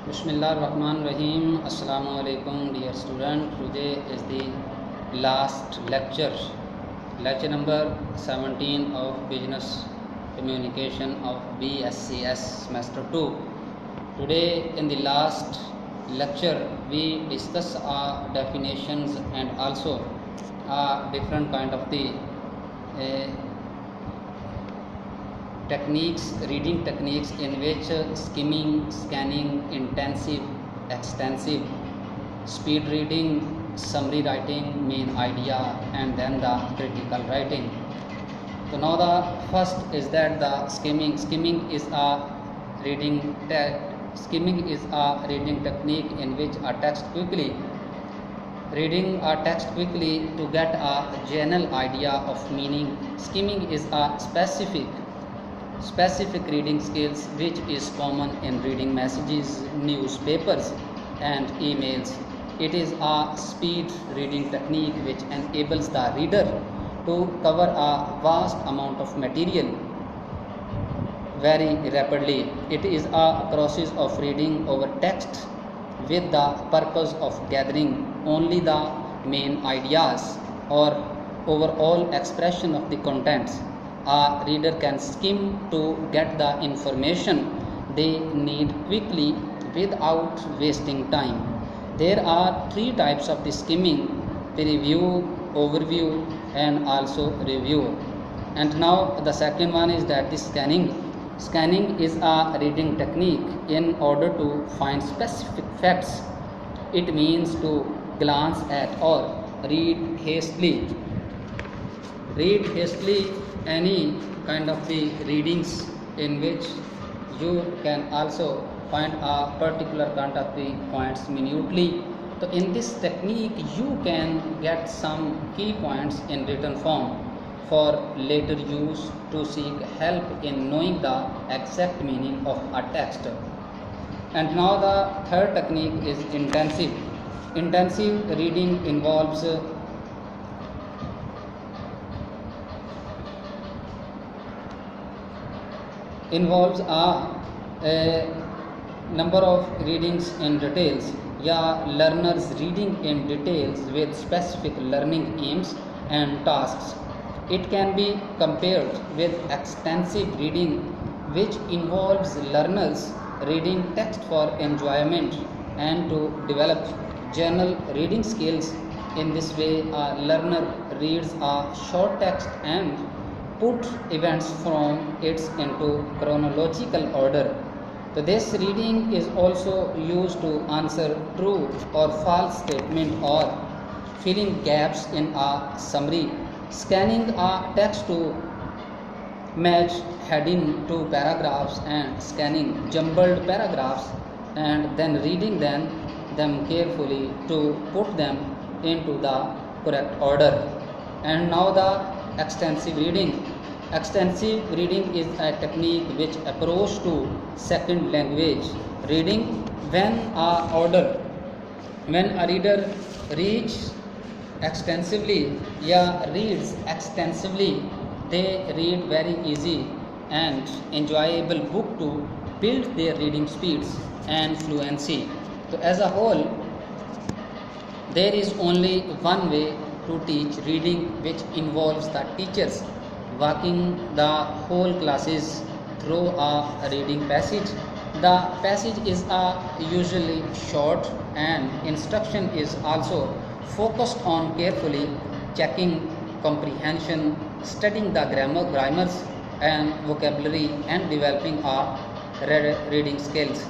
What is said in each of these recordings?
Bismillahirrahmanirrahim. Assalamu alaikum, dear student. Today is the last lecture number 17 of Business Communication of BSCS Semester 2. Today in the last lecture we discuss definitions and also different kind of the reading techniques in which skimming, scanning, intensive, extensive, speed reading, summary writing, main idea, and then the critical writing. So now the first is that the skimming. Skimming is a reading technique in which a text quickly to get a general idea of meaning. Skimming is a specific reading skills which is common in reading messages, newspapers and emails. It is a speed reading technique which enables the reader to cover a vast amount of material very rapidly. It is a process of reading over text with the purpose of gathering only the main ideas or overall expression of the contents. A reader can skim to get the information they need quickly without wasting time. There are three types of the skimming: preview, overview and also review. And now the second one is that the scanning. Scanning is a reading technique in order to find specific facts. It means to glance at or read hastily any kind of the readings in which you can also find a particular kind of the points minutely. So in this technique you can get some key points in written form for later use to seek help in knowing the exact meaning of a text. And now the third technique is intensive. Intensive reading involves a number of readings in details. Learners reading in details with specific learning aims and tasks. It can be compared with extensive reading, which involves learners reading text for enjoyment and to develop general reading skills. In this way, a learner reads a short text and put events from it into chronological order. So this reading is also used to answer true or false statement or filling gaps in a summary. Scanning a text to match heading to paragraphs and scanning jumbled paragraphs and then reading them carefully to put them into the correct order. And now the extensive reading. Extensive reading is a technique which approach to second language reading. When a reader reads extensively reads extensively, they read very easy and enjoyable book to build their reading speeds and fluency. So as a whole, there is only one way to teach reading, which involves the teachers walking the whole classes through a reading passage. The passage is usually short and instruction is also focused on carefully checking comprehension, studying the grammars and vocabulary and developing reading skills.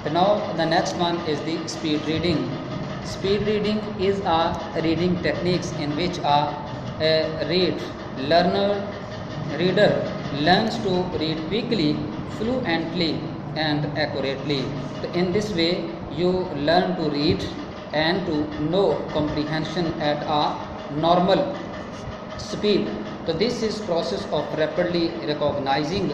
Now the next one is the speed reading. Speed reading is a reading techniques in which a reader learns to read quickly, fluently and accurately. So in this way you learn to read and to know comprehension at a normal speed. So this is process of rapidly recognizing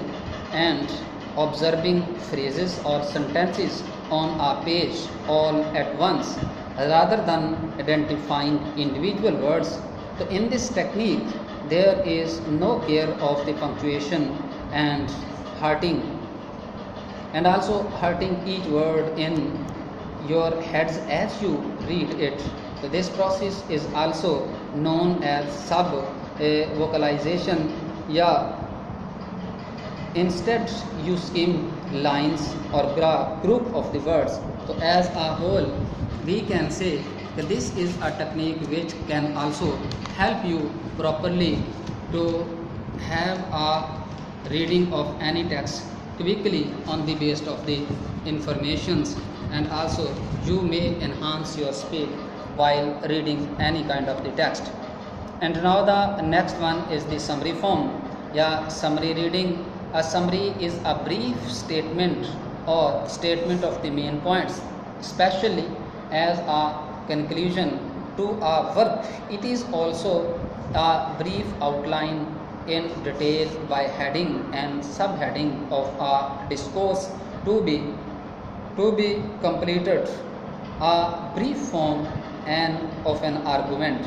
and observing phrases or sentences on a page all at once rather than identifying individual words. So in this technique there is no care of the punctuation and hearting and also hurting each word in your heads as you read it. So this process is also known as sub vocalization. Yeah, instead you skim lines or group of the words. So as a whole, we can say that this is a technique which can also help you properly to have a reading of any text quickly on the basis of the informations, and also you may enhance your speed while reading any kind of the text. And now the next one is the summary form. Yeah, summary reading. A summary is a brief statement or statement of the main points, especially as a conclusion to a work. It is also a brief outline in detail by heading and subheading of a discourse to be completed. A brief form and of an argument.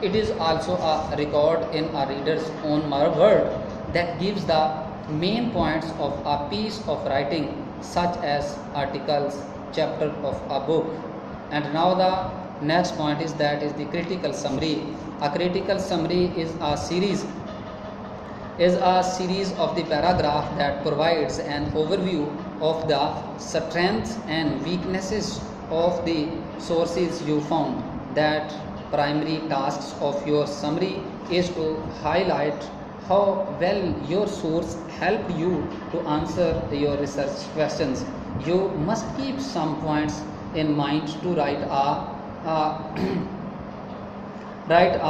It is also a record in a reader's own word that gives the main points of a piece of writing, such as articles, chapter of a book. And now the next point is the critical summary. A critical summary is a series of the paragraph that provides an overview of the strengths and weaknesses of the sources you found. That primary tasks of your summary is to highlight how well your source helped you to answer your research questions. You must keep some points in mind to write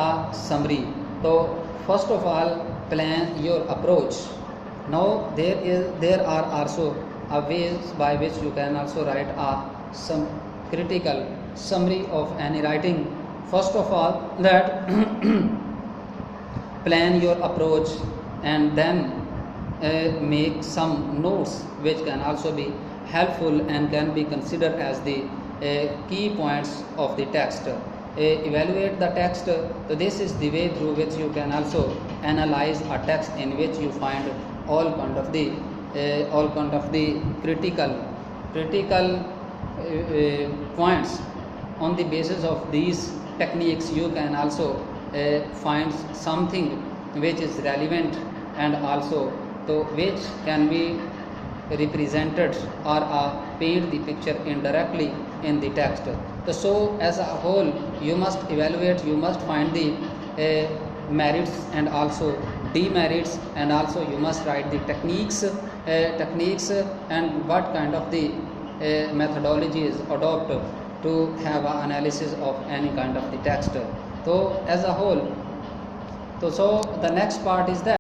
a summary. So first of all, plan your approach. Now there are also ways by which you can also write some critical summary of any writing. First of all, that plan your approach, and then make some notes which can also be helpful and can be considered as the key points of the text. Evaluate the text. So this is the way through which you can also analyze a text in which you find all kind of the critical points. On the basis of these techniques, you can also find something which is relevant and also which can be represented or paint the picture indirectly in the text. So as a whole, you must evaluate, you must find the merits and also demerits, and also you must write the techniques and what kind of the methodologies adopt to have an analysis of any kind of the text. So as a whole, so the next part is that